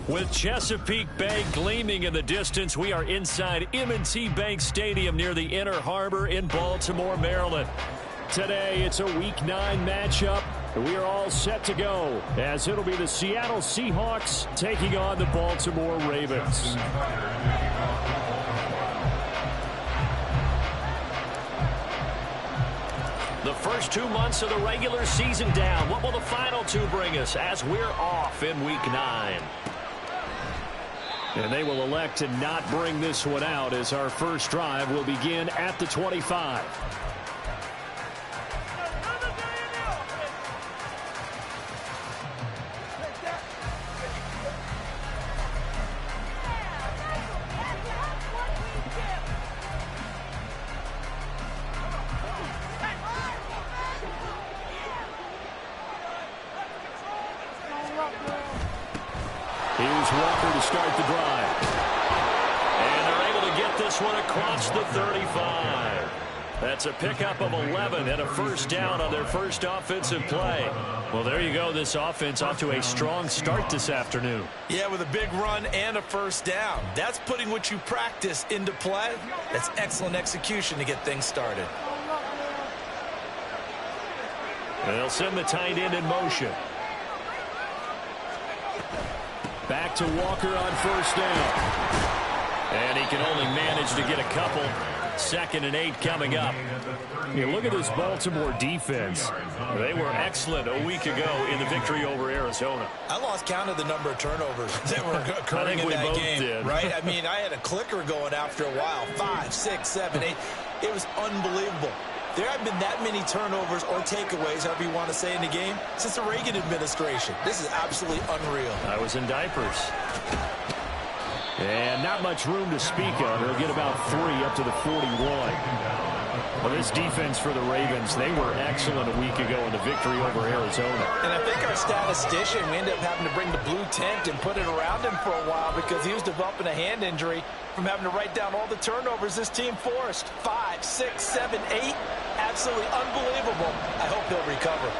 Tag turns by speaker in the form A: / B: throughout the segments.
A: With Chesapeake Bay gleaming in the distance, we are inside M&T Bank Stadium near the Inner Harbor in Baltimore, Maryland. Today, it's a Week 9 matchup, and we are all set to go, as it'll be the Seattle Seahawks taking on the Baltimore Ravens. The first 2 months of the regular season down. What will the final 2 bring us as we're off in Week 9? And they will elect to not bring this one out as our first drive will begin at the 25. Here's Walker to start the drive. And they're able to get this one across the 35. That's a pickup of 11 and a first down on their first offensive play. Well, there you go. This offense off to a strong start this afternoon.
B: Yeah, with a big run and a first down. That's putting what you practice into play. That's excellent execution to get things started.
A: And they'll send the tight end in motion. Back to Walker on first down. And he can only manage to get a couple. 2nd and 8 coming up. You look at this Baltimore defense. They were excellent a week ago in the victory over Arizona.
B: I lost count of the number of turnovers that were occurring in that game.
A: Did.
B: Right? I mean, I had a clicker going after a while. 5, 6, 7, 8. It was unbelievable. There have been that many turnovers or takeaways, however you want to say, in the game since the Reagan administration. This is absolutely unreal.
A: I was in diapers. And not much room to speak of. They'll get about 3 up to the 41. Well, this defense for the Ravens, they were excellent a week ago in the victory over Arizona.
B: And I think our statistician, we ended up having to bring the blue tent and put it around him for a while because he was developing a hand injury from having to write down all the turnovers this team forced. 5, 6, 7, 8. Absolutely unbelievable. I hope he'll recover.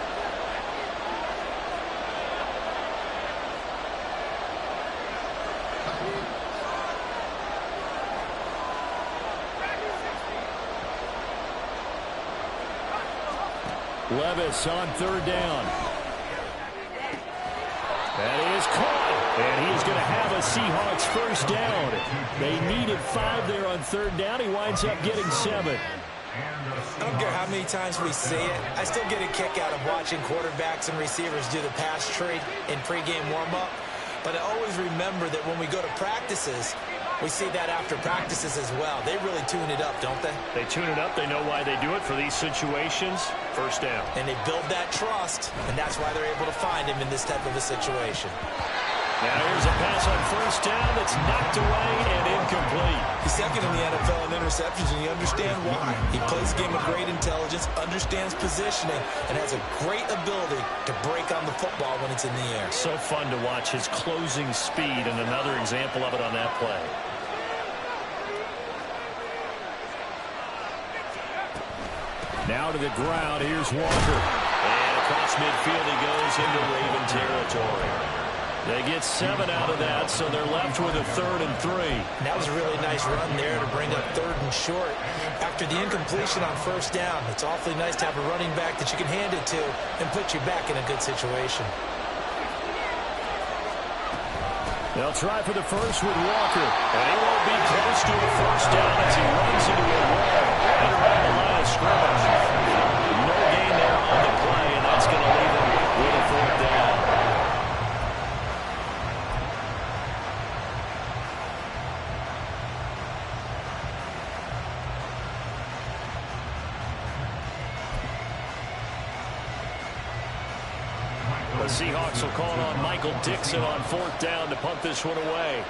A: Levis on 3rd down. That is caught. And he is going to have a Seahawks first down. They needed 5 there on 3rd down. He winds up getting 7.
B: I don't care how many times we see it. I still get a kick out of watching quarterbacks and receivers do the pass tree in pregame warm-up. But I always remember that when we go to practices, we see that after practices as well. They really tune it up, don't they?
A: They tune it up. They know why they do it for these situations. First down.
B: And they build that trust, and that's why they're able to find him in this type of a situation.
A: Now here's a pass on first down that's knocked away and incomplete.
B: He's 2nd in the NFL in interceptions, and you understand why. He plays a game of great intelligence, understands positioning, and has a great ability to break on the football when it's in the air.
A: So fun to watch his closing speed, and another example of it on that play. Now to the ground, here's Walker. And across midfield he goes into Raven territory. They get 7 out of that, so they're left with a 3rd and 3.
B: That was a really nice run there to bring up 3rd and short. After the incompletion on first down, it's awfully nice to have a running back that you can hand it to and put you back in a good situation.
A: They'll try for the first with Walker. And he won't be close to a first down as he runs into a wall right around the line of scrimmage. No gain there on the play, and that's going to leave him with a 4th down. The Seahawks will call on Michael Dixon on 4th down to punt this one away.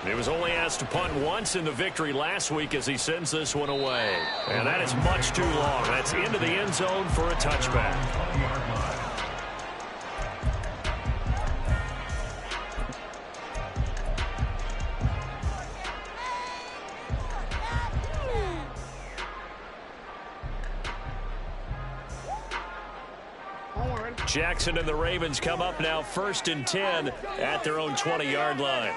A: They was only asked to punt once in the victory last week as he sends this one away. And that is much too long. That's into the end zone for a touchback. Jackson and the Ravens come up now 1st and 10 at their own 20-yard line.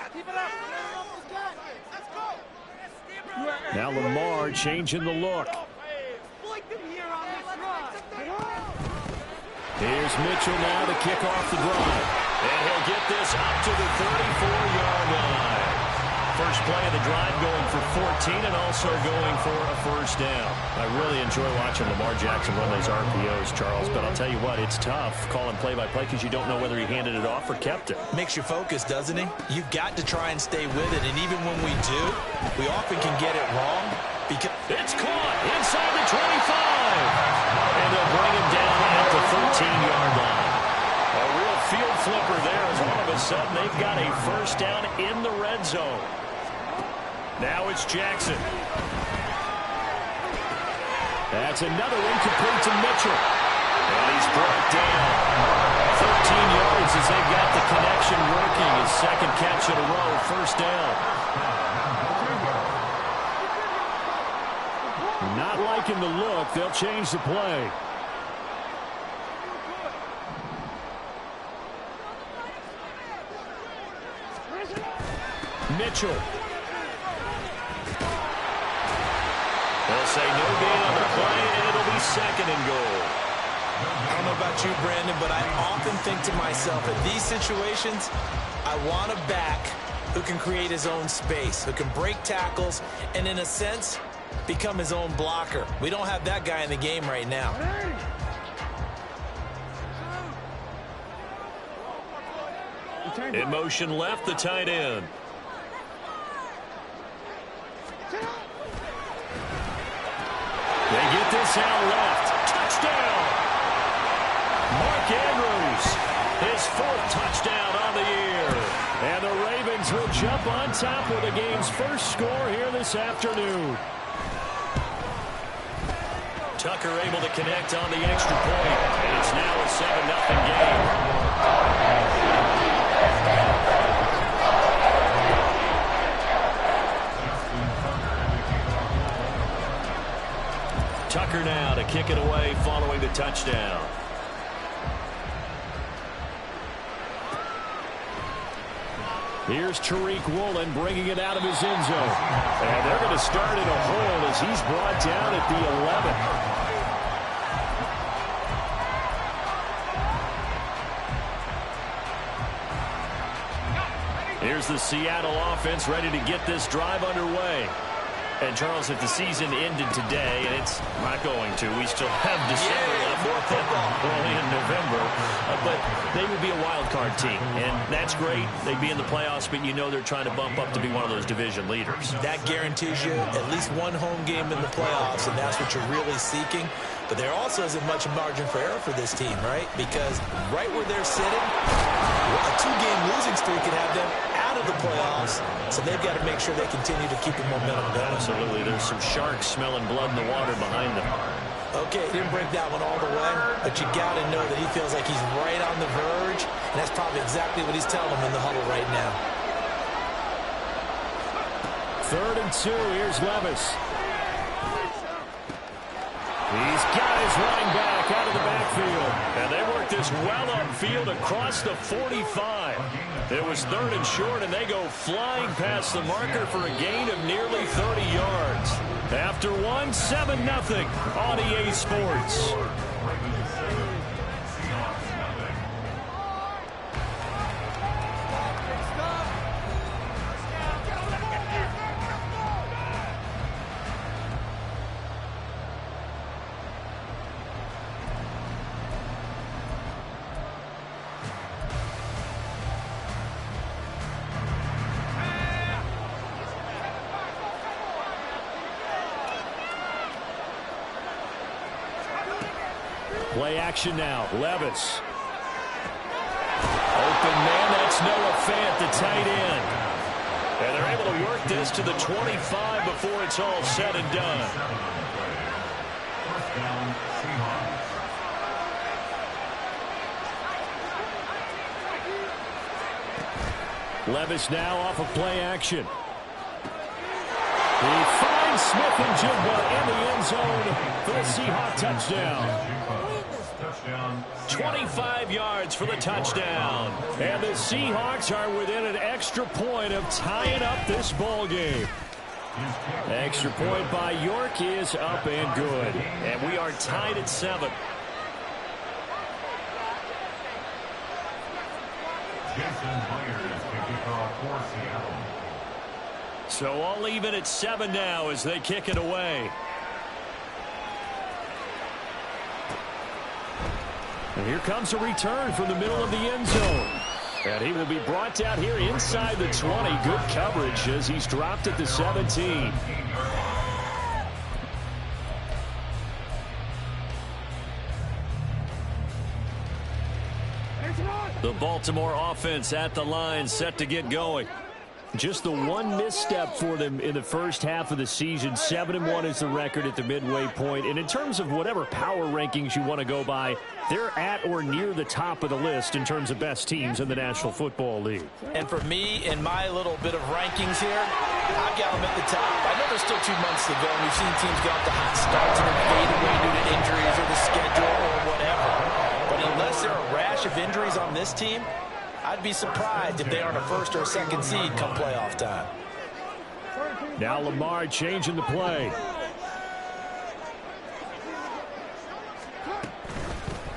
A: Now Lamar changing the look. Here's Mitchell now to kick off the drive. And he'll get this up to the 34-yard line. First play of the drive going for 14 and also going for a first down. I really enjoy watching Lamar Jackson run these RPOs, Charles, but I'll tell you what, it's tough calling play-by-play because you don't know whether he handed it off or kept it.
B: Makes you focus, doesn't he? You've got to try and stay with it, and even when we do, we often can get it wrong. Because
A: it's caught inside the 25. And they'll bring him down at the 13-yard line. A real field flipper there as all of a sudden they've got a first down in the red zone. Now it's Jackson. That's another incomplete to Mitchell. And he's brought down. 13 yards as they've got the connection working. His second catch in a row, first down. Not liking the look. They'll change the play. Mitchell. They'll say no gain on the play, and it'll be second and goal.
B: I don't know about you, Brandon, but I often think to myself, in these situations, I want a back who can create his own space, who can break tackles, and in a sense, become his own blocker. We don't have that guy in the game right now.
A: In motion left, the tight end. They get this out left. Touchdown! Mark Andrews, his 4th touchdown on the year. And the Ravens will jump on top with the game's first score here this afternoon. Tucker able to connect on the extra point. And it's now a 7-0 game. Tucker now to kick it away following the touchdown. Here's Tariq Woolen bringing it out of his end zone. And they're going to start in a hole as he's brought down at the 11. Here's the Seattle offense ready to get this drive underway. And, Charles, if the season ended today, and it's not going to, we still have December left, early in November, but they would be a wild card team, and that's great. They'd be in the playoffs, but you know they're trying to bump up to be one of those division leaders.
B: That guarantees you at least one home game in the playoffs, and that's what you're really seeking. But there also isn't much margin for error for this team, right? Because right where they're sitting, a 2-game losing streak could have them out of the playoffs, so they've got to make sure they continue to keep the momentum going.
A: Absolutely. There's some sharks smelling blood in the water behind them.
B: Okay, didn't break that one all the way, but you got to know that he feels like he's right on the verge, and that's probably exactly what he's telling them in the huddle right now.
A: 3rd and 2. Here's Levis. He's got his running back out of the backfield. And they work this well upfield across the 45. It was 3rd and short, and they go flying past the marker for a gain of nearly 30 yards. After one, 7-0 on EA Sports. Play action now. Levis. Open man. That's Noah Fant, the tight end. And they're able to work this to the 25 before it's all said and done.
C: First down, Seahawks.
A: Levis now off of play action. He finds Smith-Njigba in the end zone for the Seahawks touchdown. 25 yards for the touchdown. And the Seahawks are within an extra point of tying up this ball game. Extra point by York is up and good. And we are tied at 7. So all even at 7 now as they kick it away. And here comes a return from the middle of the end zone. And he will be brought down here inside the 20. Good coverage as he's dropped at the 17. The Baltimore offense at the line, set to get going. Just the one misstep for them in the first half of the season. 7-1 is the record at the midway point. And in terms of whatever power rankings you want to go by, they're at or near the top of the list in terms of best teams in the National Football League.
B: And for me, in my little bit of rankings here, I've got them at the top. I know there's still 2 months to go, and we've seen teams get off to hot starts and then fade away due to injuries or the schedule or whatever. But unless there are a rash of injuries on this team, I'd be surprised if they aren't a first or a second seed come playoff time.
A: Now Lamar changing the play.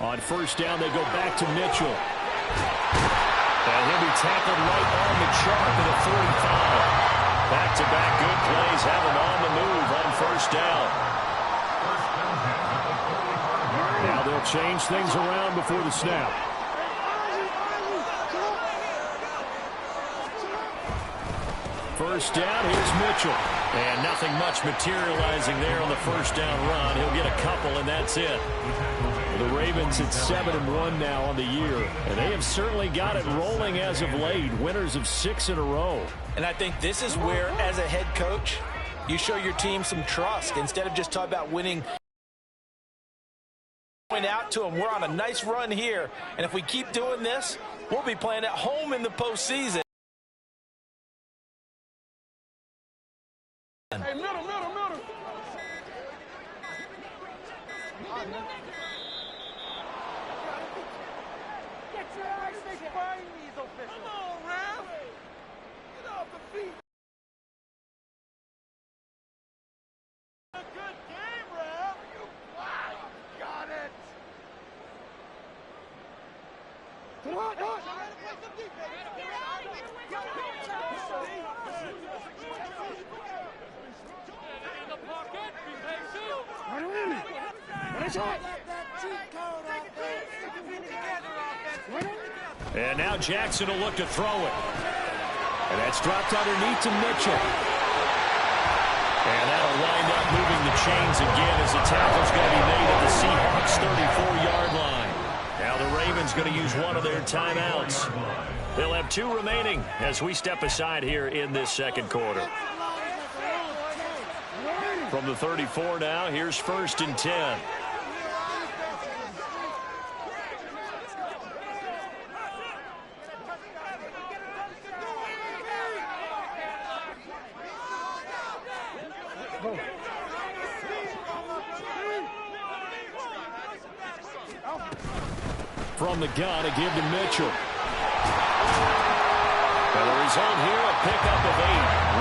A: On first down, they go back to Mitchell. And he'll be tackled right on the chalk at the 45. Back-to-back good plays have him on the move on first down. Now they'll change things around before the snap. First down, here's Mitchell. And nothing much materializing there on the first down run. He'll get a couple, and that's it. The Ravens at 7-1 now on the year. And they have certainly got it rolling as of late. Winners of 6 in a row.
B: And I think this is where, as a head coach, you show your team some trust. Instead of just talking about winning, point out to them, we're on a nice run here. And if we keep doing this, we'll be playing at home in the postseason.
D: Hey, middle. Get your ass behind these officials. Come on, Ralph. Get off the feet. A good game, Ralph. Got it. Come on.
A: And now Jackson will look to throw it. And that's dropped underneath to Mitchell. And that'll wind up moving the chains again as the tackle's going to be made at the Seahawks 34-yard line. Now the Ravens going to use one of their timeouts. They'll have 2 remaining as we step aside here in this second quarter. From the 34 now, here's 1st and 10. From the gun, a give to Mitchell. And the result here, a pickup of 8.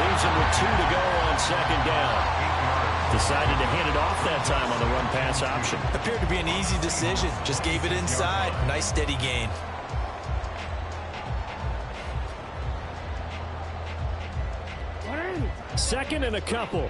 A: Leaves him with 2 to go on second down. Decided to hand it off that time on the run-pass option.
B: Appeared to be an easy decision. Just gave it inside. Nice steady gain.
A: Second and a couple.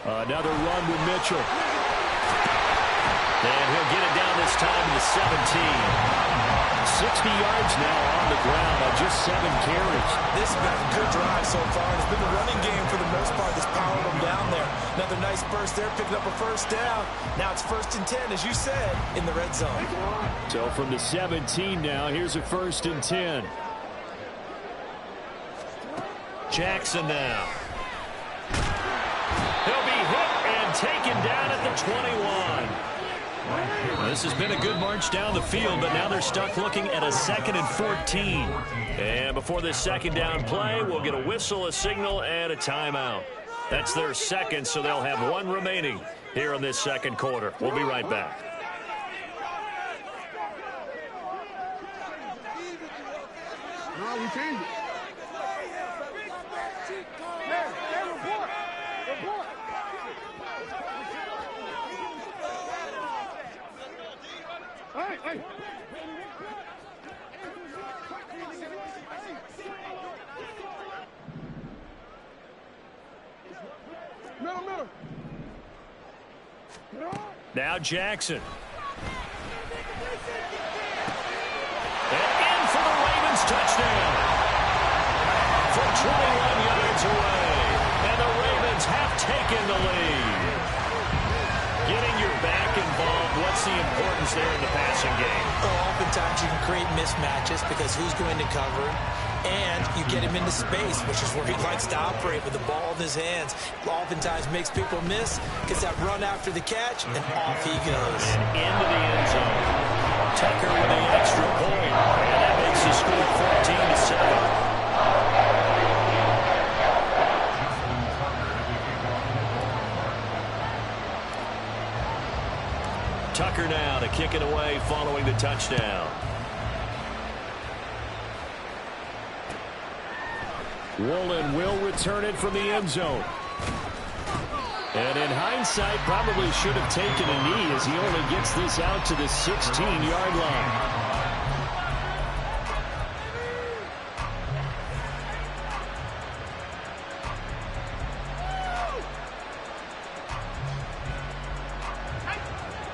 A: Another run with Mitchell. And he'll get it down this time to the 17. 60 yards now on the ground on just 7 carries.
B: This has been a good drive so far. It's been the running game for the most part that's powered them down there. Another nice burst there, picking up a first down. Now it's 1st and 10, as you said, in the red zone.
A: So from the 17 now, here's a 1st and 10. Jackson now. He'll be hit and taken down at the 21. This has been a good march down the field, but now they're stuck looking at a 2nd and 14. And before this 2nd down play, we'll get a whistle, a signal, and a timeout. That's their 2nd, so they'll have 1 remaining here in this 2nd quarter. We'll be right back.
D: No, we changed it. Report. Hey. Middle.
A: Now Jackson. And in for the Ravens touchdown. From 21 yards away. And the Ravens have taken the lead. Getting your back involved, what's the importance there in the passing game?
B: Well, oftentimes you can create mismatches because who's going to cover him? And you get him into space, which is where he likes to operate with the ball in his hands. Oftentimes makes people miss, gets that run after the catch, and off he goes.
A: And into the end zone. Tucker with the extra point. And that makes the score 14-7. Tucker now to kick it away following the touchdown. Woolen will return it from the end zone. And in hindsight, probably should have taken a knee as he only gets this out to the 16-yard line.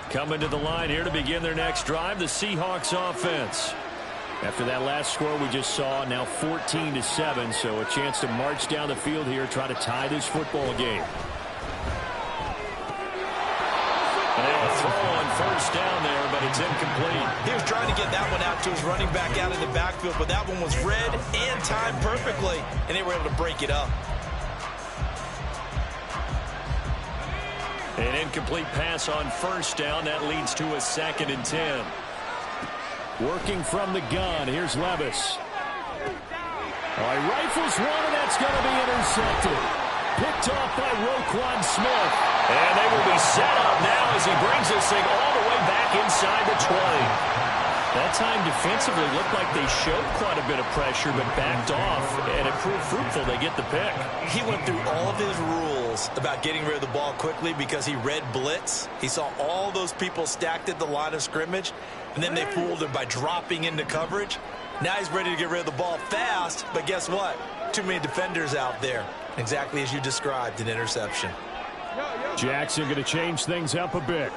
A: Coming to the line here to begin their next drive, the Seahawks offense. After that last score we just saw, now 14-7, so a chance to march down the field here, try to tie this football game. And now a throw on 1st down there, but it's incomplete.
B: He was trying to get that one out to his running back out in the backfield, but that one was read and timed perfectly, and they were able to break it up.
A: An incomplete pass on 1st down. That leads to a 2nd and 10. Working from the gun. Here's Levis. All right, rifles one, and that's going to be intercepted. Picked off by Roquan Smith. And they will be set up now as he brings this thing all the way back inside the 20. That time defensively looked like they showed quite a bit of pressure but backed off, and it proved fruitful. They get the pick.
B: He went through all of his rules about getting rid of the ball quickly because he read blitz. He saw all those people stacked at the line of scrimmage, and then they fooled him by dropping into coverage. Now he's ready to get rid of the ball fast, but guess what? Too many defenders out there. Exactly as you described, an interception.
A: Jackson going to change things up a bit.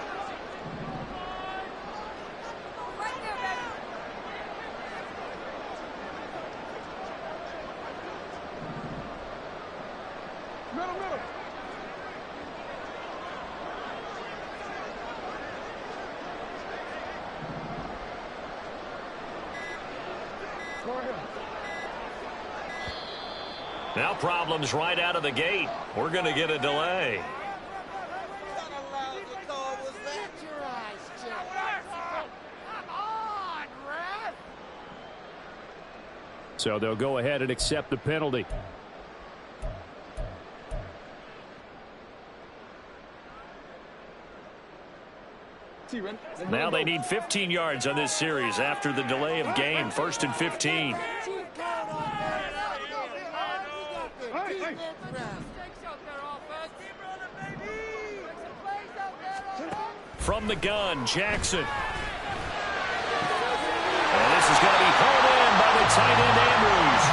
A: Now problems right out of the gate. We're going to get a delay. So they'll go ahead and accept the penalty. Now they need 15 yards on this series after the delay of game. 1st and 15. From the gun, Jackson. And this is going to be pulled in by the tight end, Andrews.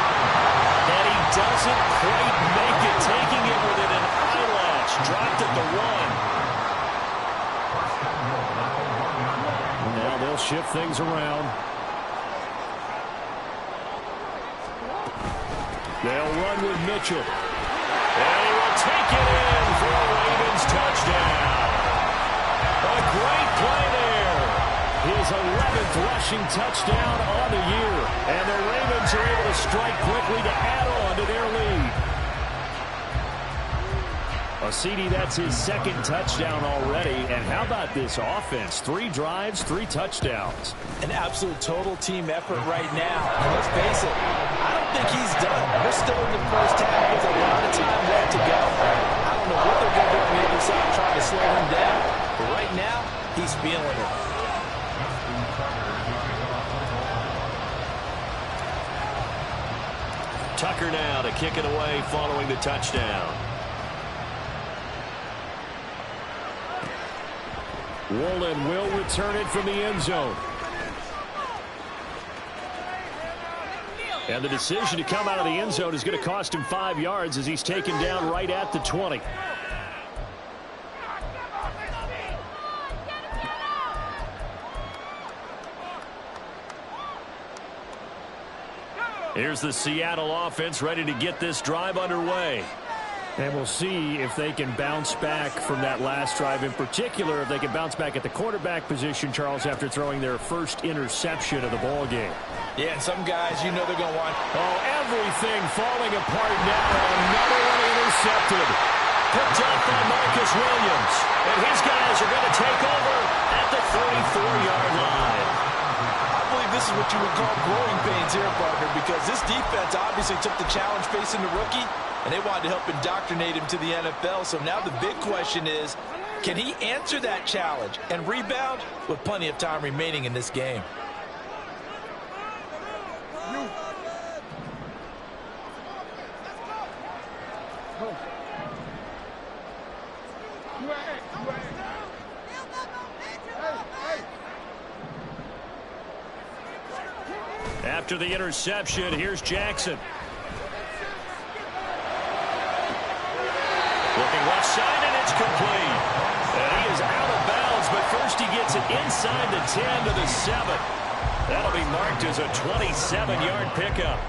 A: And he doesn't quite make it, taking it within an eyelash. Dropped at the 1. Now they'll shift things around. They'll run with Mitchell. And he will take it in for a Ravens touchdown. A great play there. His 11th rushing touchdown on the year. And the Ravens are able to strike quickly to add on to their lead. CD, that's his second touchdown already. And how about this offense? 3 drives, 3 touchdowns.
B: An absolute total team effort right now. And let's face it, I don't think he's done. We're still in the first half with a lot of time left to go. I don't know what they're going to do on the other side trying to slow him down. But right now, he's feeling it.
A: Tucker now to kick it away following the touchdown. Woolen will return it from the end zone. And the decision to come out of the end zone is going to cost him 5 yards as he's taken down right at the 20. Here's the Seattle offense ready to get this drive underway. And we'll see if they can bounce back from that last drive, in particular if they can bounce back at the quarterback position, Charles, after throwing their first interception of the ball game.
B: Yeah, and some guys, you know they're going to want...
A: Oh, everything falling apart now. Another one intercepted. Picked up by Marcus Williams. And his guys are going to take over at the 34-yard line.
B: I believe this is what you would call growing pains here, partner, because this defense obviously took the challenge facing the rookie, and they wanted to help indoctrinate him to the NFL. So now the big question is, can he answer that challenge and rebound with plenty of time remaining in this game?
A: After the interception, here's Jackson. Looking left side, and it's complete. And he is out of bounds, but first he gets it inside the 10 to the 7. That'll be marked as a 27-yard pickup.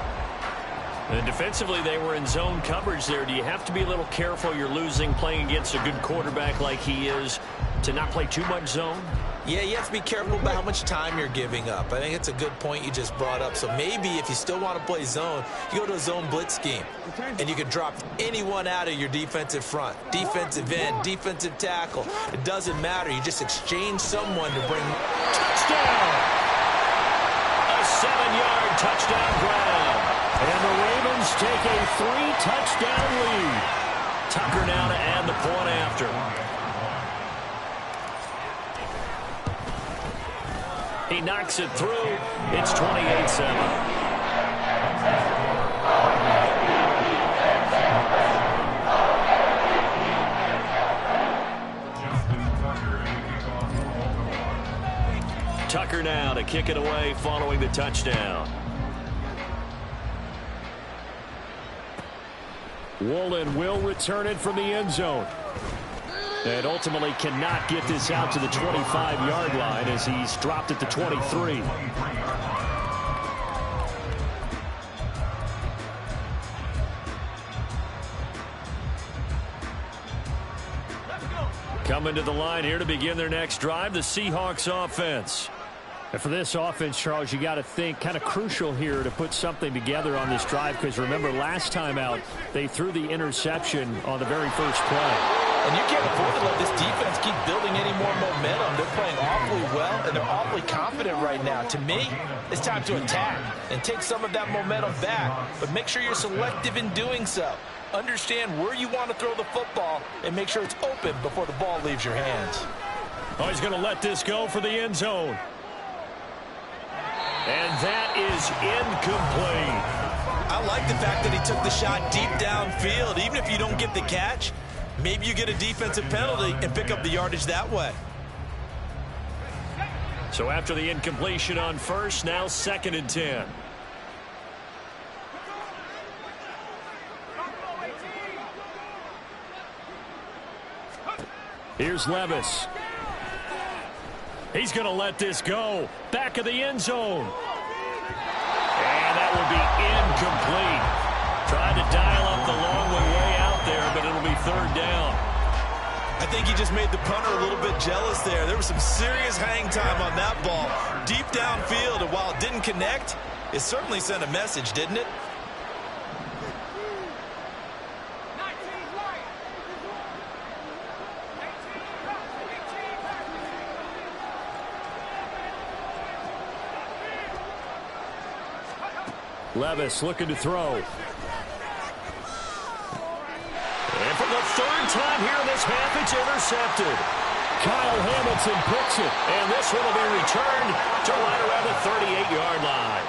A: And defensively, they were in zone coverage there. Do you have to be a little careful? You're losing playing against a good quarterback like he is to not play too much zone?
B: Yeah, you have to be careful about how much time you're giving up. I think it's a good point you just brought up. So maybe if you still want to play zone, you go to a zone blitz scheme. And you can drop anyone out of your defensive front. Defensive end, defensive tackle. It doesn't matter. You just exchange someone to bring...
A: Touchdown! A 7-yard touchdown grab. And the Ravens take a 3-touchdown lead. Tucker now to add the point after. He knocks it through. It's 28-7. Tucker now to kick it away following the touchdown. Woolen will return it from the end zone. And ultimately cannot get this out to the 25-yard line as he's dropped at the 23. Coming to the line here to begin their next drive, the Seahawks offense. And for this offense, Charles, you got to think kind of crucial here to put something together on this drive, because remember last time out they threw the interception on the very first play.
B: And you can't afford to let this defense keep building any more momentum. They're playing awfully well, and they're awfully confident right now. To me, it's time to attack and take some of that momentum back, but make sure you're selective in doing so. Understand where you want to throw the football and make sure it's open before the ball leaves your hands.
A: Oh, he's going to let this go for the end zone. And that is incomplete.
B: I like the fact that he took the shot deep downfield. Even if you don't get the catch, maybe you get a defensive penalty and pick up the yardage that way.
A: So after the incompletion on first, now 2nd and 10. Here's Levis. He's going to let this go. Back of the end zone. And that will be incomplete. Tried to dial up the long way out there, but it'll be third down.
B: I think he just made the punter a little bit jealous there. There was some serious hang time on that ball. Deep downfield, and while it didn't connect, it certainly sent a message, didn't it?
A: Levis looking to throw. And for the third time here in this half, it's intercepted. Kyle Hamilton picks it, and this one will be returned to right around the 38-yard line.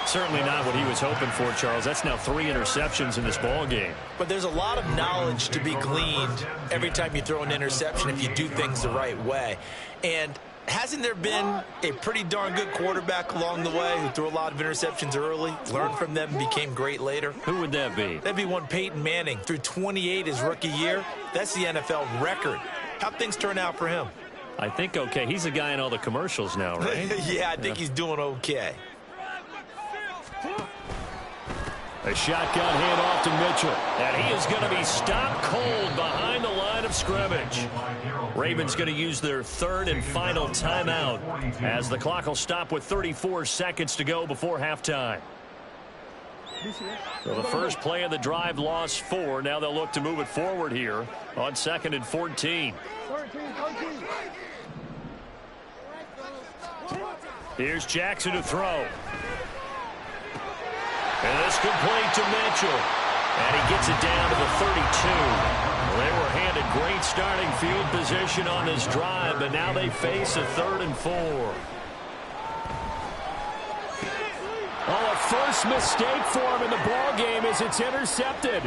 A: Certainly not what he was hoping for, Charles. That's now 3 interceptions in this ball game.
B: But there's a lot of knowledge to be gleaned every time you throw an interception if you do things the right way. And hasn't there been a pretty darn good quarterback along the way who threw a lot of interceptions early, learned from them, and became great later?
A: Who would that be?
B: That'd be one Peyton Manning. Threw 28 his rookie year. That's the NFL record. How'd things turn out for him?
A: I think okay. He's the guy in all the commercials now, right?
B: Yeah, I think he's doing okay.
A: A shotgun handoff to Mitchell. And he is going to be stopped cold behind the line of scrimmage. Ravens going to use their third and final timeout as the clock will stop with 34 seconds to go before halftime. So the first play of the drive lost 4. Now they'll look to move it forward here on 2nd and 14. Here's Jackson to throw. And this complete to Mitchell. And he gets it down to the 32. Well, they were handed great starting field position on this drive, but now they face a 3rd and 4. Oh, a first mistake for him in the ball game as it's intercepted.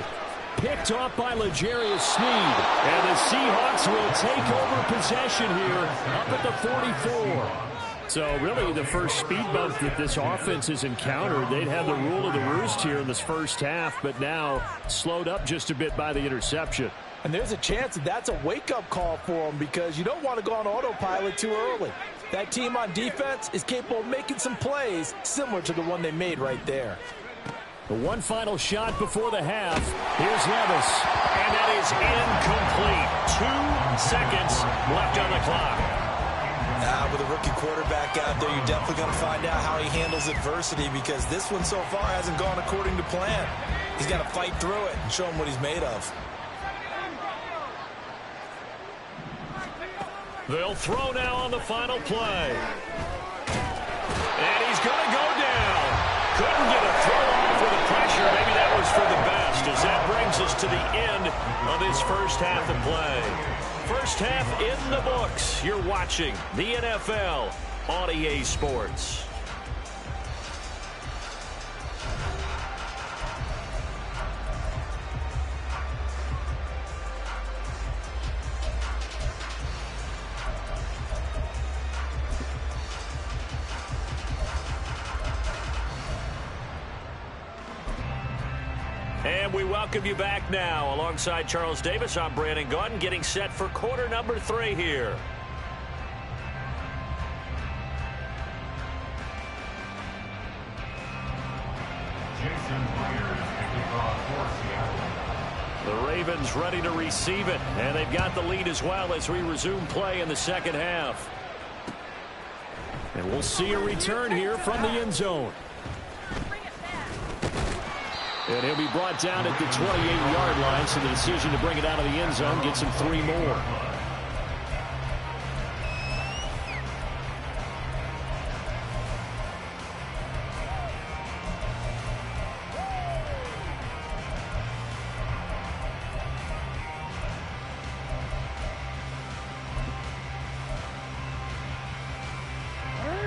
A: Picked off by L'Jarius Sneed. And the Seahawks will take over possession here up at the 44. So really the first speed bump that this offense has encountered. They'd have the rule of the roost here in this first half, but now slowed up just a bit by the interception.
B: And there's a chance that that's a wake-up call for them because you don't want to go on autopilot too early. That team on defense is capable of making some plays similar to the one they made right there.
A: The one final shot before the half. Here's Levis. And that is incomplete. 2 seconds left on the clock.
B: With a rookie quarterback out there, you're definitely going to find out how he handles adversity because this one so far hasn't gone according to plan. He's got to fight through it and show him what he's made of.
A: They'll throw now on the final play. And he's going to go down. Couldn't get a throw off with the pressure. Maybe that was for the best as that brings us to the end of this first half of play. First half in the books. You're watching the NFL on EA Sports. And we welcome you back now. Alongside Charles Davis, I'm Brandon Gaudin, getting set for quarter number 3 here. The Ravens ready to receive it, and they've got the lead as well as we resume play in the second half. And we'll see a return here from the end zone. And he'll be brought down at the 28-yard line, so the decision to bring it out of the end zone gets him 3 more.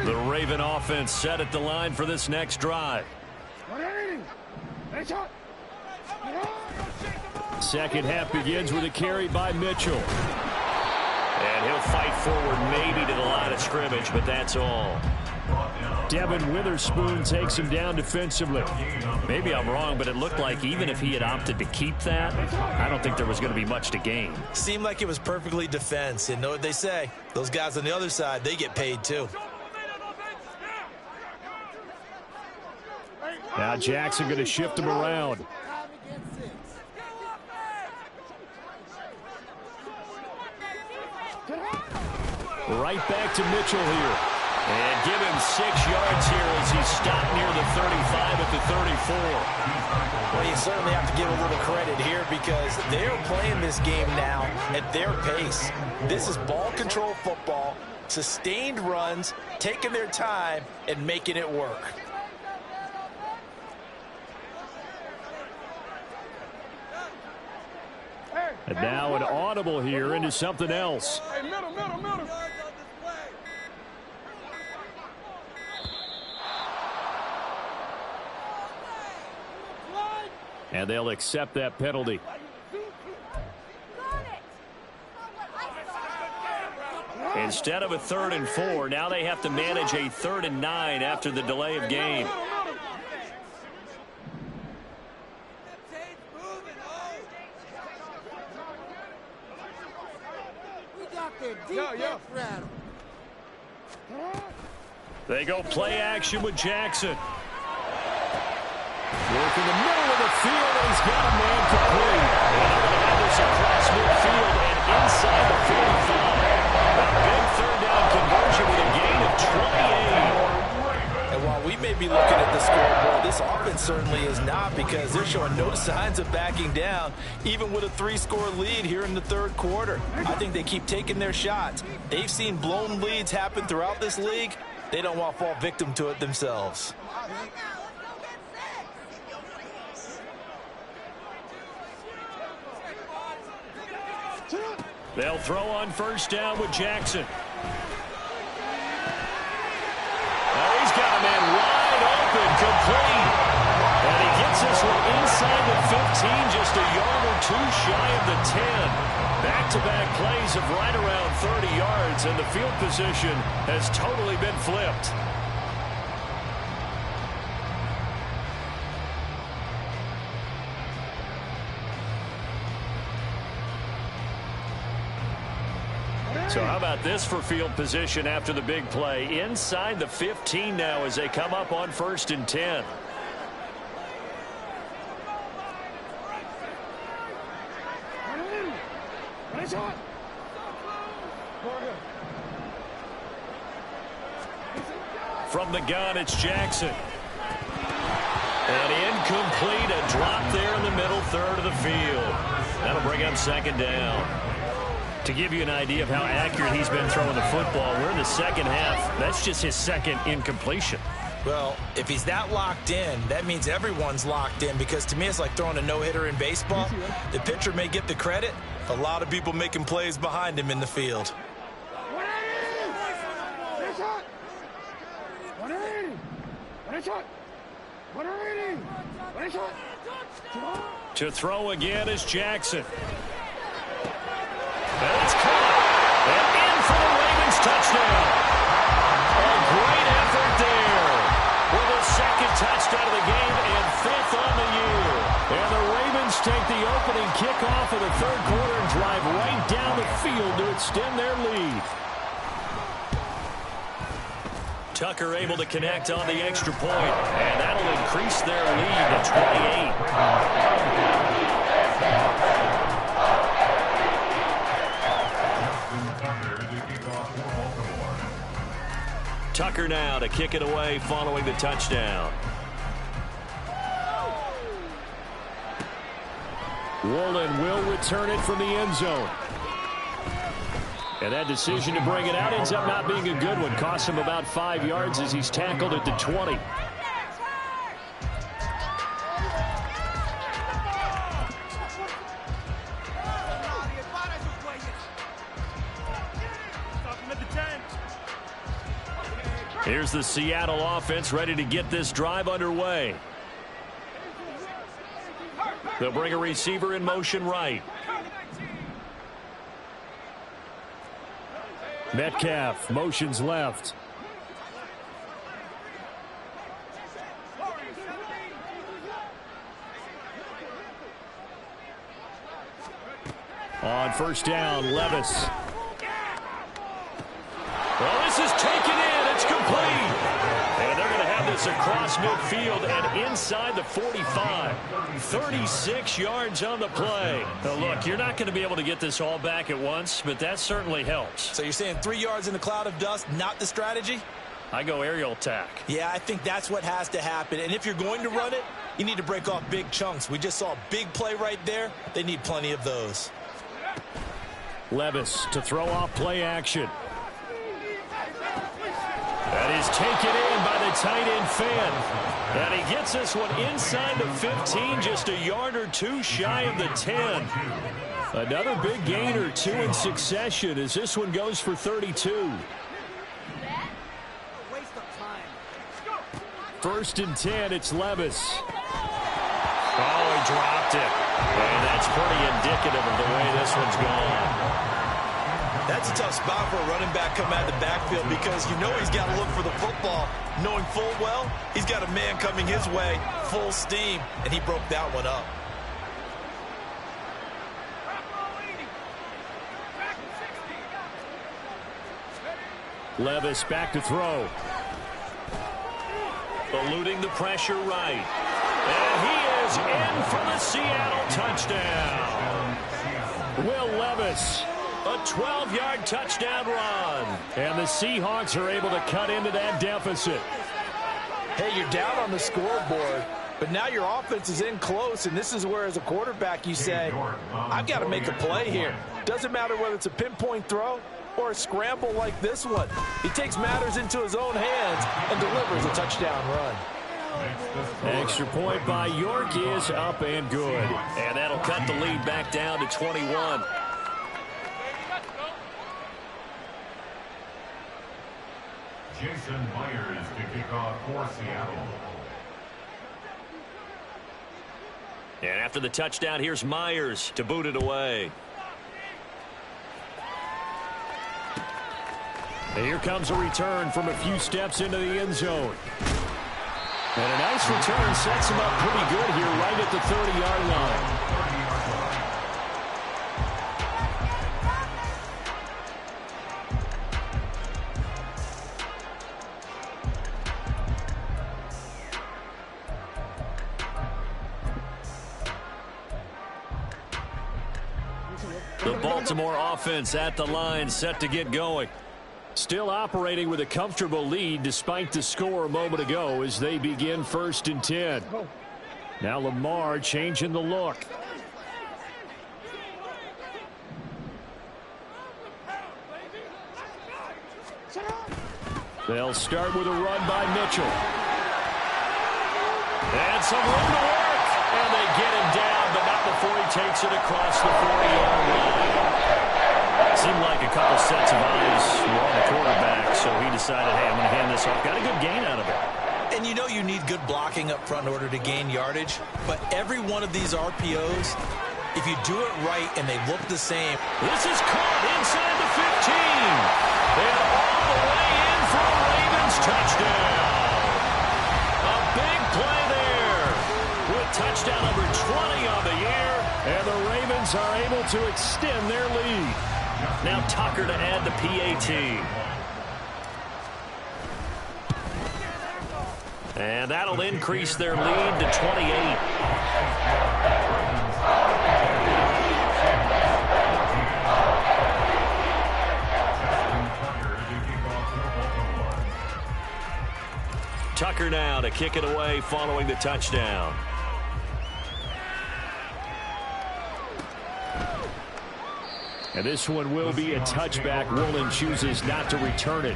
A: The Raven offense set at the line for this next drive. Second half begins with a carry by Mitchell. And he'll fight forward maybe to the line of scrimmage, but that's all. Devin Witherspoon takes him down defensively. Maybe I'm wrong, but it looked like even if he had opted to keep that, I don't think there was going to be much to gain.
B: Seemed like it was perfectly defense. And know what they say? Those guys on the other side, they get paid too.
A: Now Jackson going to shift him around. Right back to Mitchell here. And give him 6 yards here as he's stopped near the 35 at the 34.
B: Well, you certainly have to give a little credit here because they're playing this game now at their pace. This is ball control football, sustained runs, taking their time, and making it work.
A: And now an audible here into something else.
D: Hey, middle.
A: And they'll accept that penalty. Instead of a 3rd and 4, now they have to manage a 3rd and 9 after the delay of game. They go play action with Jackson. Work in the middle of the field, and he's got a man complete. And they're going to have this across midfield and inside the 45. A big 3rd down conversion with a gain of 28.
B: And while we may be looking at the scoreboard, this offense certainly is not because they're showing no signs of backing down, even with a 3-score lead here in the 3rd quarter. I think they keep taking their shots. They've seen blown leads happen throughout this league. They don't want to fall victim to it themselves.
A: They'll throw on 1st down with Jackson. Now he's got a man wide open, complete. And he gets this one inside the 15, just a yard or 2 shy of the 10. Back-to-back plays of right around 30 yards, and the field position has totally been flipped. So how about this for field position after the big play? Inside the 15 now as they come up on 1st and 10. From the gun, it's Jackson. And incomplete, a drop there in the middle 3rd of the field. That'll bring up 2nd down. To give you an idea of how accurate he's been throwing the football, we're in the 2nd half. That's just his 2nd incompletion.
B: Well, if he's that locked in, that means everyone's locked in because to me it's like throwing a no-hitter in baseball. The pitcher may get the credit. A lot of people making plays behind him in the field.
A: To throw again is Jackson. And it's caught. And in for the Ravens touchdown. A great effort there. With a 2nd touchdown of the game and 5th on the year. And the Ravens take the opening kickoff of the 3rd quarter and drive right down the field to extend their lead. Tucker able to connect on the extra point. And that'll increase their lead to 28. Tucker now to kick it away following the touchdown. Woolen will return it from the end zone. And that decision to bring it out ends up not being a good one. Costs him about 5 yards as he's tackled at the 20. Here's the Seattle offense ready to get this drive underway. They'll bring a receiver in motion right. Metcalf motions left. On 1st down, Levis. Well, this is taken in. It's complete. And they're going to have this across midfield and inside the 45. 36 yards on the play. Now look, you're not going to be able to get this all back at once, but that certainly helps.
B: So you're saying 3 yards in a cloud of dust, not the strategy?
A: I go aerial attack.
B: Yeah, I think that's what has to happen. And if you're going to run it, you need to break off big chunks. We just saw a big play right there. They need plenty of those.
A: Levis to throw off play action. That is taken in by the tight end Finn. And he gets this one inside the 15, just a yard or two shy of the 10. Another big gain or two in succession as this one goes for 32. First and 10, it's Levis. Oh, he dropped it. And that's pretty indicative of the way this one's gone.
B: That's a tough spot for a running back coming out of the backfield because you know he's got to look for the football, knowing full well he's got a man coming his way, full steam, and he broke that one up.
A: Levis back to throw. Eluding the pressure right. And he is in for the Seattle touchdown. Will Levis, a 12-yard touchdown run. And the Seahawks are able to cut into that deficit.
B: Hey, you're down on the scoreboard, but now your offense is in close, and this is where, as a quarterback, you say, I've got to make a play here. Doesn't matter whether it's a pinpoint throw or a scramble like this one. He takes matters into his own hands and delivers a touchdown run.
A: Extra point by York is up and good. And that'll cut the lead back down to 21.
C: Jason Myers to kick off for Seattle.
A: And after the touchdown, here's Myers to boot it away. And here comes a return from a few steps into the end zone. And a nice return sets him up pretty good here right at the 30-yard line. The Baltimore offense at the line, set to get going. Still operating with a comfortable lead despite the score a moment ago as they begin first and 10. Now Lamar changing the look. They'll start with a run by Mitchell. And some room to work. And they get him down, but not before he takes it across the 40-yard line. Seemed like a couple sets of eyes were on the quarterback, so he decided, hey, I'm going to hand this off. Got a good gain out of it.
B: And you know you need good blocking up front in order to gain yardage, but every one of these RPOs, if you do it right and they look the same.
A: This is caught inside the 15. And all the way in for a Ravens touchdown. A big play there with touchdown number 20 on the year, and the Ravens are able to extend their lead. Now Tucker to add the PAT. And that'll increase their lead to 28. Tucker now to kick it away following the touchdown. And this one will be a touchback. Woolen chooses not to return it.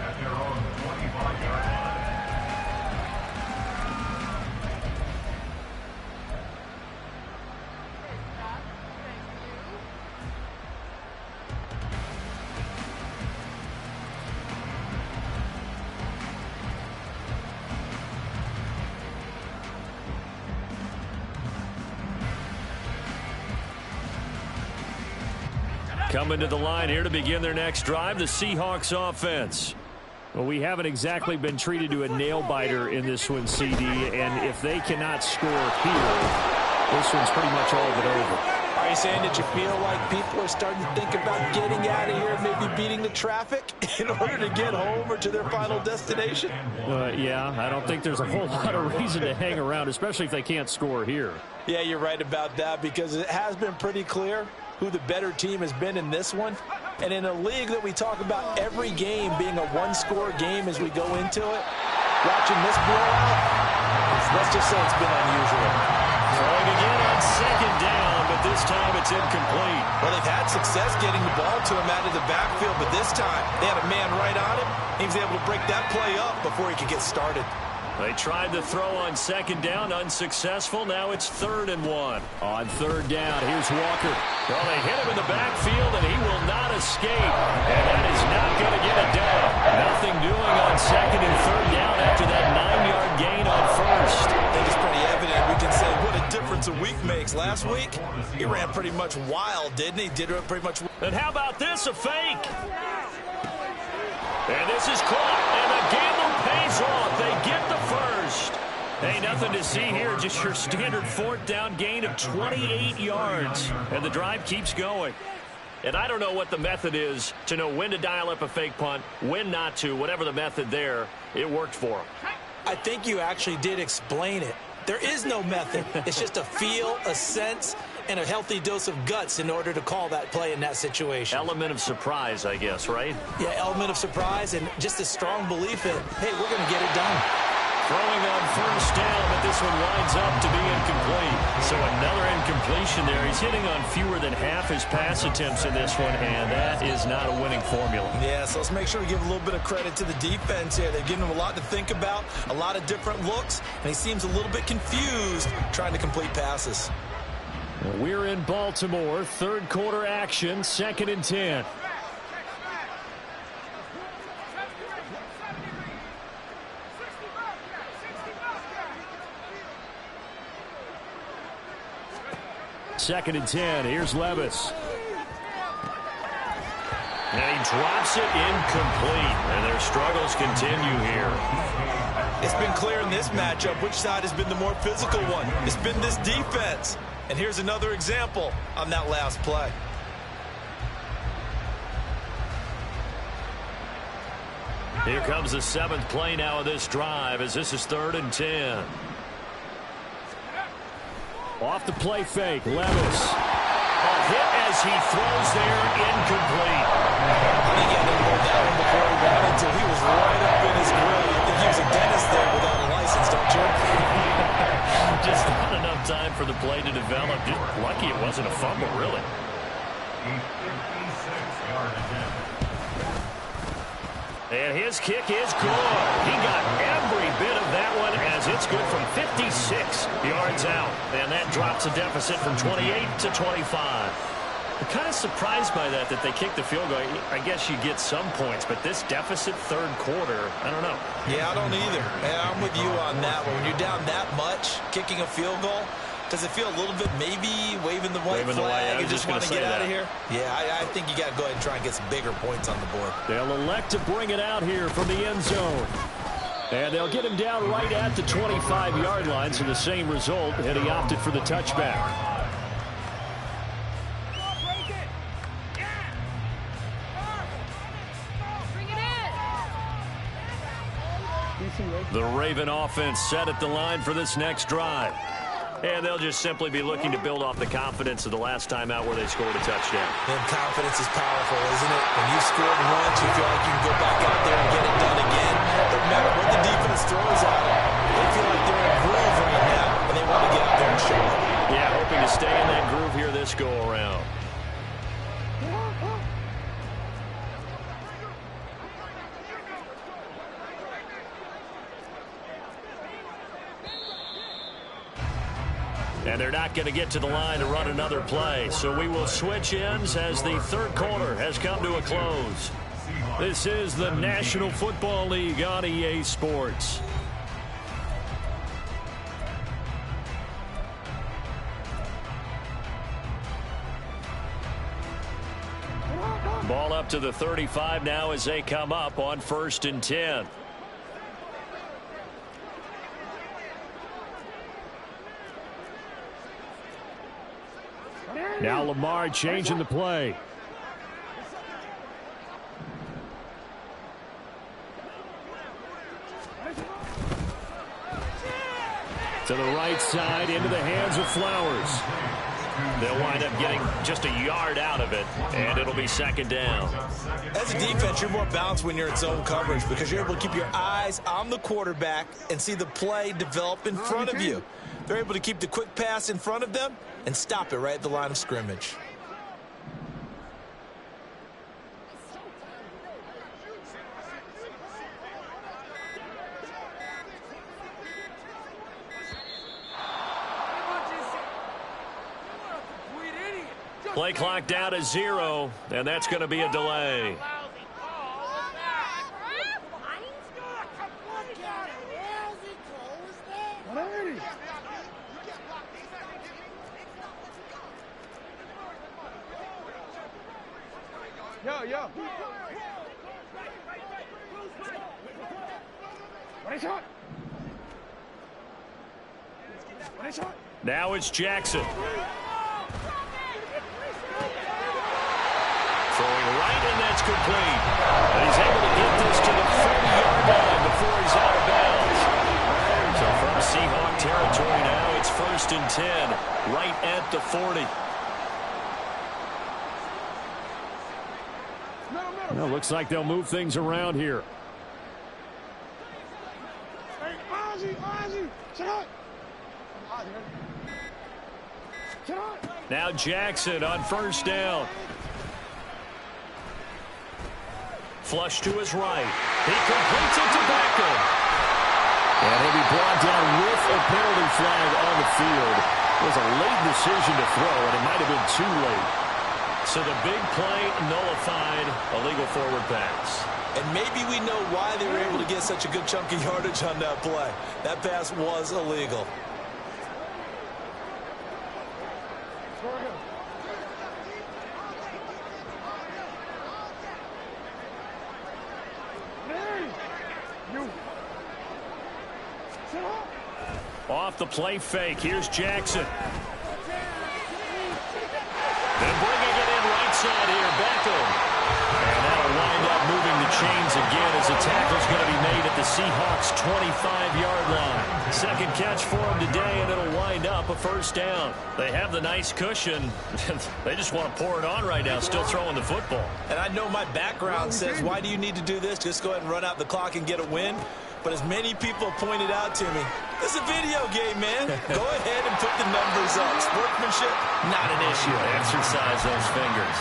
A: Coming to the line here to begin their next drive, the Seahawks offense. Well, we haven't exactly been treated to a nail-biter in this one, CD, and if they cannot score here, this one's pretty much all but over.
B: All Are you saying that you feel like people are starting to think about getting out of here, maybe beating the traffic in order to get home or to their final destination?
A: Yeah, I don't think there's a whole lot of reason to hang around, especially if they can't score here.
B: Yeah, you're right about that, because it has been pretty clear who the better team has been in this one. And in a league that we talk about every game being a one-score game as we go into it, watching this blowout, let's just say it's been unusual.
A: Throwing again on second down, but this time it's incomplete.
B: Well, they've had success getting the ball to him out of the backfield, but this time they had a man right on him. He was able to break that play up before he could get started.
A: They tried to throw on second down, unsuccessful. Now it's 3rd and 1. On third down, here's Walker. Well, they hit him in the backfield, and he will not escape. And that is not going to get it done. Nothing doing on second and third down after that 9-yard gain on first.
B: I think it's pretty evident. We can say what a difference a week makes. Last week, he ran pretty much wild, didn't he? Did pretty much.
A: And how about this, a fake? And this is caught, and the gamble pays off. They get the first. Hey, nothing to see here, just your standard 4th down gain of 28 yards. And the drive keeps going. And I don't know what the method is to know when to dial up a fake punt, when not to, whatever the method there, it worked for them.
B: I think you actually did explain it. There is no method. It's just a feel, a sense, and a healthy dose of guts in order to call that play in that situation.
A: Element of surprise, I guess, right?
B: Yeah, element of surprise and just a strong belief that, hey, we're going to get it done.
A: Throwing on first down, but this one winds up to be incomplete. So another incompletion there. He's hitting on fewer than half his pass attempts in this one, and that is not a winning formula.
B: Yeah, so let's make sure we give a little bit of credit to the defense here. They've given him a lot to think about, a lot of different looks, and he seems a little bit confused trying to complete passes.
A: We're in Baltimore, 3rd quarter action, 2nd and 10. Second and 10. Here's Levis. And he drops it incomplete. And their struggles continue here.
B: It's been clear in this matchup which side has been the more physical one. It's been this defense. And here's another example on that last play.
A: Here comes the 7th play now of this drive as this is 3rd and 10. Off the play fake, Levis. A hit as he throws there, incomplete.
B: I think he had to hold that one before he got it until he was right up in his grill. You think he was a dentist there without a license, don't you?
A: Just not enough time for the play to develop. Just lucky it wasn't a fumble, really. And his kick is good. He got every bit of that one as it's good from 56 yards out. And that drops a deficit from 28 to 25. I'm kind of surprised by that they kicked the field goal. I guess you get some points, but this deficit 3rd quarter, I don't know.
B: Yeah, I don't either. And I'm with you on that one. When you're down that much, kicking a field goal, does it feel a little bit maybe waving the white flag and just want to get out of here? Yeah, I think you got to go ahead and try and get some bigger points on the board.
A: They'll elect to bring it out here from the end zone. And they'll get him down right at the 25-yard line, so the same result, and he opted for the touchback. The Raven offense set at the line for this next drive. And they'll just simply be looking to build off the confidence of the last time out where they scored a touchdown.
B: And confidence is powerful, isn't it? When you've scored once, you feel like you can go back out there and get it done again. No matter what the defense throws at them, they feel like they're in a groove right now, and they want to get out there and show it.
A: Yeah, hoping to stay in that groove here this go-around. And they're not going to get to the line to run another play. So we will switch ends as the 3rd quarter has come to a close. This is the National Football League on EA Sports. Ball up to the 35 now as they come up on 1st and 10. Now Lamar changing the play. To the right side, into the hands of Flowers. They'll wind up getting just a yard out of it, and it'll be second down.
B: As a defense, you're more balanced when you're in zone coverage because you're able to keep your eyes on the quarterback and see the play develop in front of you. They're able to keep the quick pass in front of them and stop it right at the line of scrimmage.
A: Play clock down to 0, and that's going to be a delay.
D: Yo.
A: Now it's Jackson. Throwing right, and that's complete. And he's able to get this to the 30-yard line before he's out of bounds. So from Seahawk territory now, it's 1st and 10, right at the 40. Well, looks like they'll move things around here. Now Jackson on 1st down. Flush to his right. He completes it to Beckham. And he'll be brought down with a penalty flag on the field. It was a late decision to throw, and it might have been too late. So the big play nullified, a legal forward pass.
B: And maybe we know why they were able to get such a good chunk of yardage on that play. That pass was illegal.
A: Off the play fake. Here's Jackson. Then bringing it in right side here, Beckham. And that'll wind up moving the chains again as the tackle's going to be made at the Seahawks' 25-yard line. Second catch for him today, and it'll wind up a 1st down. They have the nice cushion. They just want to pour it on right now, still throwing the football.
B: And I know my background says, why do you need to do this? Just go ahead and run out the clock and get a win. But as many people pointed out to me, this is a video game, man. Go ahead and put the numbers up. Sportsmanship, not an issue.
A: Exercise those fingers.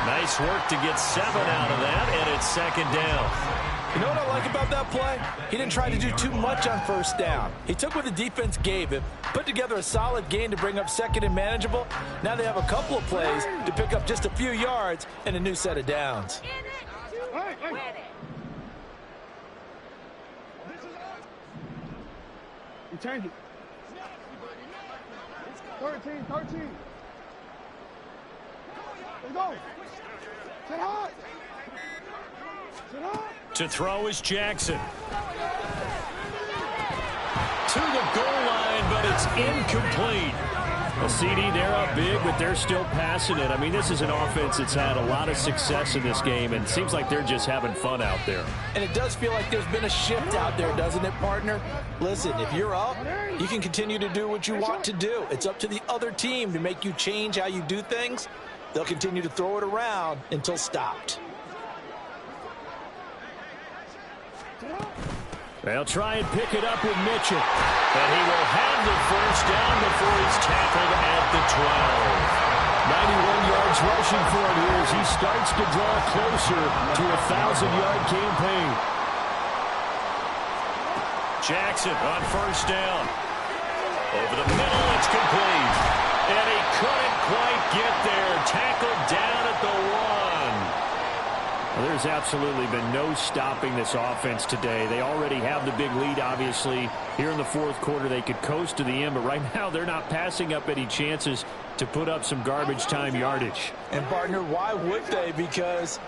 A: Nice work to get 7 out of that, and it's 2nd down.
B: You know what I like about that play? He didn't try to do too much on 1st down. He took what the defense gave him, put together a solid gain to bring up 2nd and manageable. Now they have a couple of plays to pick up just a few yards and a new set of downs.
D: You change it. 13. Let's go. Sit hot.
A: To throw is Jackson. To the goal line, but it's incomplete. A CD, they're up big, but they're still passing it. I mean, this is an offense that's had a lot of success in this game, and it seems like they're just having fun out there.
B: And it does feel like there's been a shift out there, doesn't it, partner? Listen, if you're up, you can continue to do what you want to do. It's up to the other team to make you change how you do things. They'll continue to throw it around until stopped.
A: They'll try and pick it up with Mitchell. And he will have the 1st down before he's tackled at the 12. 91 yards rushing for him here as he starts to draw closer to a 1,000-yard campaign. Jackson on 1st down. Over the middle, it's complete. And he couldn't quite get there. Tackled down at the 1. Well, there's absolutely been no stopping this offense today. They already have the big lead, obviously. Here in the 4th quarter, they could coast to the end, but right now they're not passing up any chances to put up some garbage time yardage.
B: And, partner, why would they? Because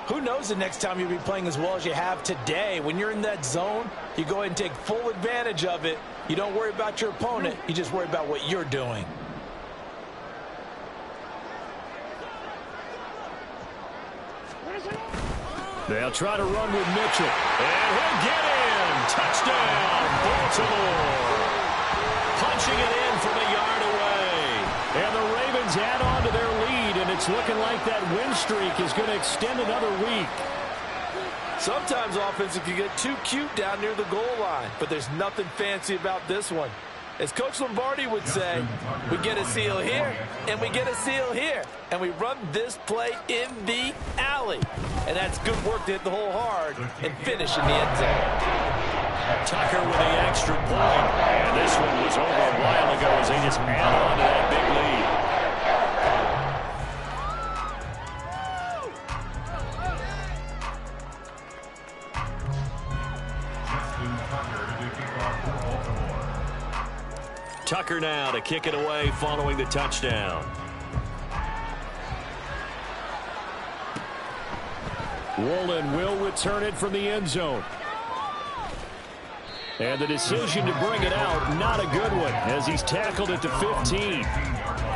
B: who knows the next time you'll be playing as well as you have today. When you're in that zone, you go ahead and take full advantage of it. You don't worry about your opponent. You just worry about what you're doing.
A: They'll try to run with Mitchell. And he'll get in. Touchdown, Baltimore. Punching it in from a yard away. And the Ravens add on to their lead, and it's looking like that win streak is going to extend another week.
E: Sometimes offenses can get too cute down near the goal line, but there's nothing fancy about this one. As Coach Lombardi would say, we get a seal here, and we get a seal here, and we run this play in the alley. And that's good work to hit the hole hard and finish in the end zone.
A: Tucker with the extra point. And this one was over a while ago as they just add on to that big lead. Tucker now to kick it away following the touchdown. Woolen will return it from the end zone. And the decision to bring it out, not a good one, as he's tackled it to 15.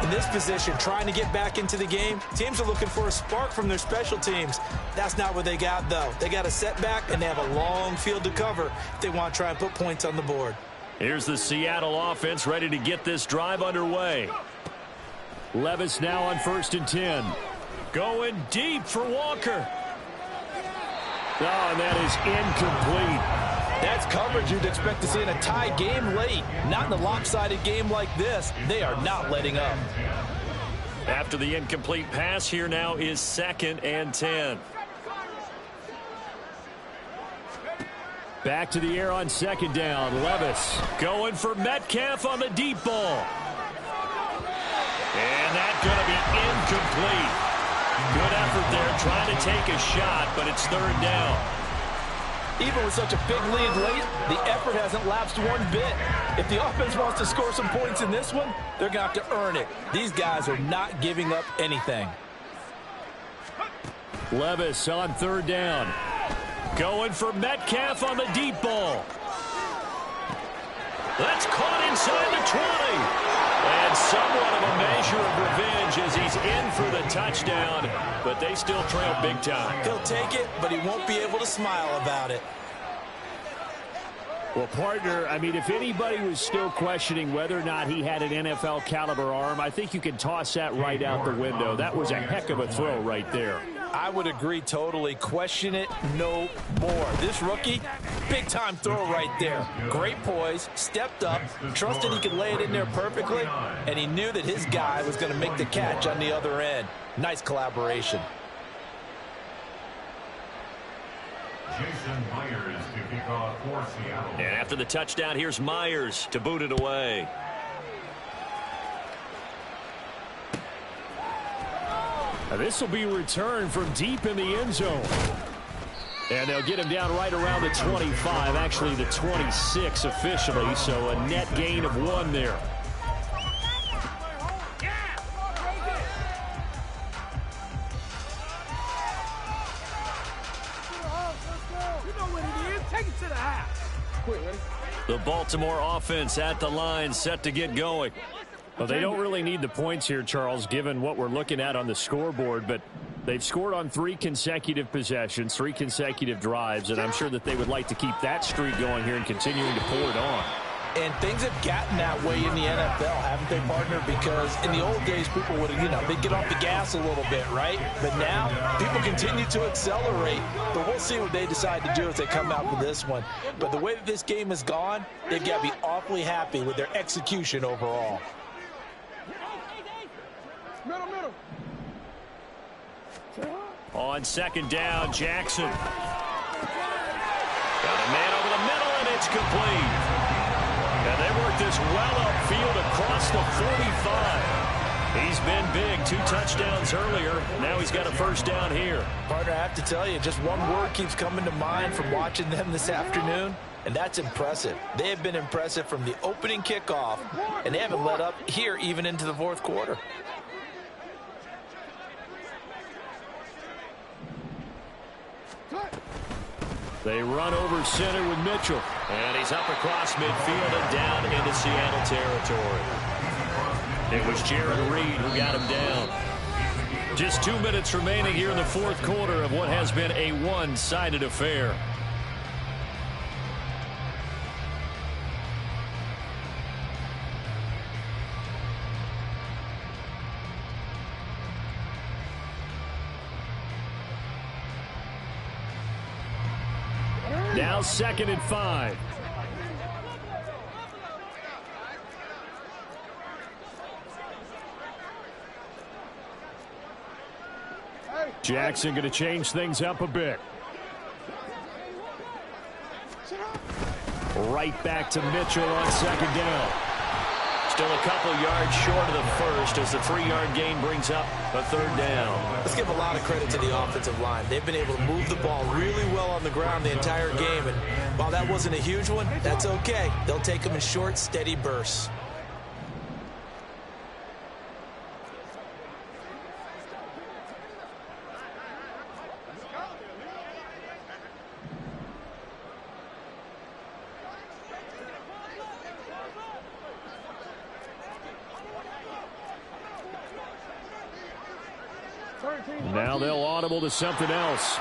B: In this position, trying to get back into the game, teams are looking for a spark from their special teams. That's not what they got, though. They got a setback, and they have a long field to cover if they want to try and put points on the board.
A: Here's the Seattle offense ready to get this drive underway. Levis now on 1st and 10. Going deep for Walker. Oh, and that is incomplete.
E: That's coverage you'd expect to see in a tie game late. Not in a lopsided game like this. They are not letting up.
A: After the incomplete pass, here now is 2nd and 10. Back to the air on 2nd down. Levis going for Metcalf on the deep ball. And that's going to be incomplete. Good effort there trying to take a shot, but it's 3rd down.
E: Even with such a big lead late, the effort hasn't lapsed one bit. If the offense wants to score some points in this one, they're going to have to earn it. These guys are not giving up anything.
A: Levis on 3rd down. Going for Metcalf on the deep ball. That's caught inside the 20. And somewhat of a measure of revenge as he's in for the touchdown, but they still trail big time.
B: He'll take it, but he won't be able to smile about it.
A: Well, partner, I mean, if anybody was still questioning whether or not he had an NFL caliber arm, I think you can toss that right out the window. That was a heck of a throw right there.
E: I would agree totally. Question it no more. This rookie, big-time throw right there. Great poise, stepped up, trusted he could lay it in there perfectly, and he knew that his guy was going to make the catch on the other end. Nice collaboration.
C: Jason Myers to kick off for Seattle.
A: And after the touchdown, here's Myers to boot it away. Now this will be returned from deep in the end zone. And they'll get him down right around the 25, actually the 26 officially, so a net gain of 1 there. The Baltimore offense at the line, set to get going. Well, they don't really need the points here, Charles, given what we're looking at on the scoreboard, but they've scored on 3 consecutive possessions, 3 consecutive drives, and I'm sure that they would like to keep that streak going here and continuing to pull it on.
E: And things have gotten that way in the NFL, haven't they, partner? Because in the old days, people would, they'd get off the gas a little bit, right? But now, people continue to accelerate. But we'll see what they decide to do as they come out with this one. But the way that this game has gone, they've got to be awfully happy with their execution overall.
D: Middle.
A: On 2nd down, Jackson. Got a man over the middle, and it's complete. And they work this well upfield across the 45. He's been big, 2 touchdowns earlier. Now he's got a 1st down here.
E: Partner, I have to tell you, just one word keeps coming to mind from watching them this afternoon, and that's impressive. They have been impressive from the opening kickoff, and they haven't let up here even into the 4th quarter.
A: They run over center with Mitchell. And he's up across midfield and down into Seattle territory. It was Jared Reed who got him down. Just 2 minutes remaining here in the fourth quarter of what has been a one-sided affair. Now 2nd and 5. Jackson going to change things up a bit. Right back to Mitchell on 2nd down. Still a couple yards short of the first as the 3-yard gain brings up a 3rd down.
B: Let's give a lot of credit to the offensive line. They've been able to move the ball really well on the ground the entire game. And while that wasn't a huge one, that's okay. They'll take them in short, steady bursts.
A: Now they'll audible to something else.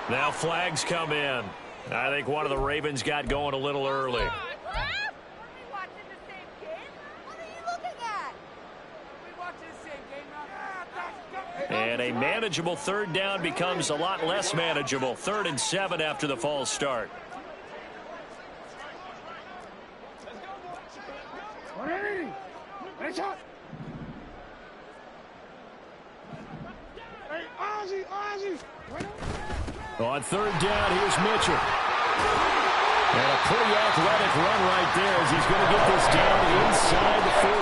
A: Now flags come in. I think one of the Ravens got going a little early. And a manageable 3rd down becomes a lot less manageable. 3rd and 7 after the false start. On 3rd down, here's Mitchell. And a pretty athletic run right there as he's going to get this down inside the 40.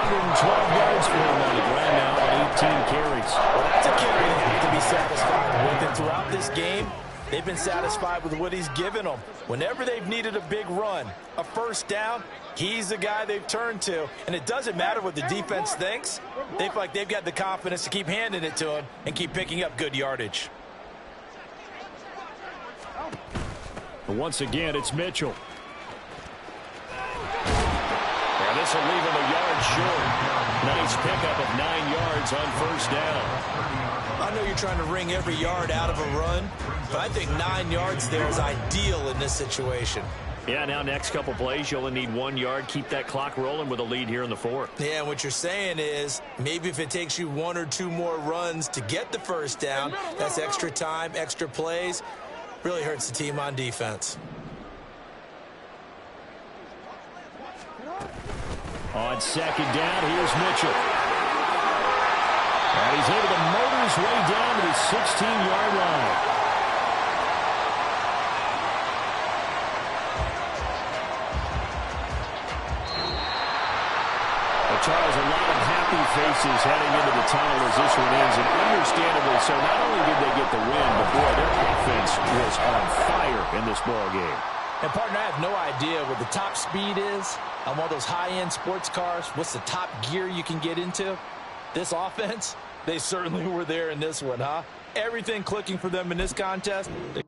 A: 112 yards for him on the ground now on 18 carries.
B: Well, that's a carry they have to be satisfied with. And throughout this game, they've been satisfied with what he's given them. Whenever they've needed a big run, a 1st down, he's the guy they've turned to. And it doesn't matter what the defense thinks. They feel like they've got the confidence to keep handing it to him and keep picking up good yardage.
A: But once again, it's Mitchell. And this will leave him a yard short. Nice pickup of 9 yards on 1st down.
B: I know you're trying to wring every yard out of a run, but I think 9 yards there is ideal in this situation.
A: Yeah, now next couple plays, you only need 1 yard. Keep that clock rolling with a lead here in the 4th.
B: Yeah, and what you're saying is maybe if it takes you 1 or 2 more runs to get the 1st down, that's extra time, extra plays. Really hurts the team on defense.
A: On 2nd down, here's Mitchell. And he's able to motor his way down to the 16-yard line. Charles, a lot of happy faces heading into the tunnel as this one ends, and understandably so. Not only did they get the win, but boy, their offense was on fire in this ball game.
B: And partner, I have no idea what the top speed is on one of those high-end sports cars. What's the top gear you can get into? This offense, they certainly were there in this one, huh? Everything clicking for them in this contest. They